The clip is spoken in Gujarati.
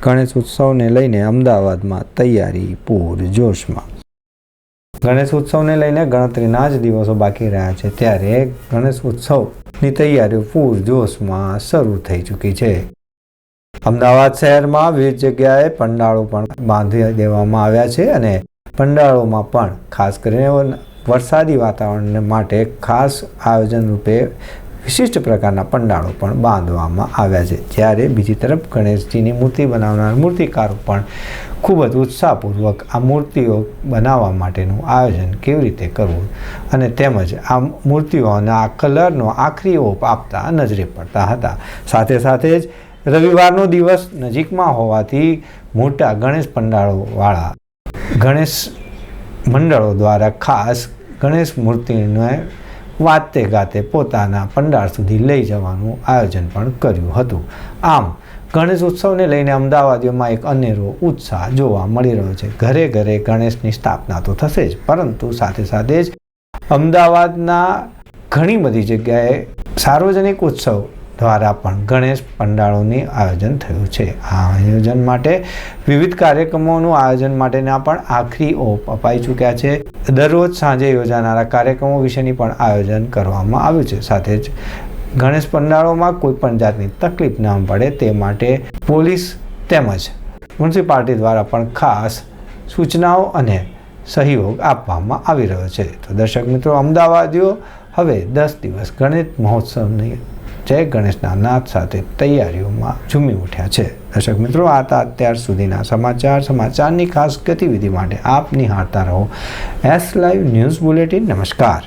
ગણેશ ઉત્સવને લઈને અમદાવાદમાં તૈયારી પૂરજોશમાં। ગણેશ ઉત્સવને લઈને ગણતરીના જ દિવસો બાકી રહ્યા છે, ત્યારે ગણેશ ઉત્સવની તૈયારીઓ પૂરજોશમાં શરૂ થઈ ચૂકી છે। અમદાવાદ શહેરમાં વિવિધ જગ્યાએ પંડાળો પણ બાંધી દેવામાં આવ્યા છે અને પંડાળોમાં પણ ખાસ કરીને વરસાદી વાતાવરણ માટે ખાસ આયોજન રૂપે વિશિષ્ટ પ્રકારના પંડાળો પણ બાંધવામાં આવ્યા છે। જ્યારે બીજી તરફ ગણેશજીની મૂર્તિ બનાવનાર મૂર્તિકારો પણ ખૂબ જ ઉત્સાહપૂર્વક આ મૂર્તિઓ બનાવવા માટેનું આયોજન કેવી રીતે કરવું અને તેમજ આ મૂર્તિઓના કલરનો આખરી ઓપ આપતા નજરે પડતા હતા। સાથે સાથે જ રવિવારનો દિવસ નજીકમાં હોવાથી મોટા ગણેશ પંડાળોવાળા ગણેશ મંડળો દ્વારા ખાસ ગણેશ મૂર્તિને વાતે ગાતે પોતાના પંડાળ સુધી લઈ જવાનું આયોજન પણ કર્યું હતું। આમ ગણેશ ઉત્સવને લઈને અમદાવાદીઓમાં એક અનેરો ઉત્સાહ જોવા મળી રહ્યો છે। ઘરે ઘરે ગણેશની સ્થાપના તો થશે જ, પરંતુ સાથે સાથે જ અમદાવાદના ઘણી બધી જગ્યાએ સાર્વજનિક ઉત્સવ દ્વારા પણ ગણેશ પંડાળોની આયોજન થયું છે। આ આયોજન માટે વિવિધ કાર્યક્રમોનું આયોજન માટેના પણ આખરી ઓપ અપાઈ ચૂક્યા છે। દરરોજ સાંજે યોજાનારા કાર્યક્રમો વિશેની પણ આયોજન કરવામાં આવ્યું છે। સાથે જ ગણેશ પંડાળોમાં કોઈ પણ જાતની તકલીફ ન પડે તે માટે પોલીસ તેમજ મ્યુનિસિપાલિટી દ્વારા પણ ખાસ સૂચનાઓ અને સહયોગ આપવામાં આવી રહ્યો છે। તો દર્શક મિત્રો, અમદાવાદીઓ હવે 10 દિવસ ગણેશ મહોત્સવની જય ગણેશના નાદ સાથે તૈયારીઓમાં ઝૂમી ઉઠ્યા છે। દર્શક મિત્રો, આ હતા અત્યાર સુધીના સમાચારની ખાસ ગતિવિધિ માટે આપ નિહાળતા રહો એસ લાઈવ ન્યૂઝ બુલેટિન। નમસ્કાર।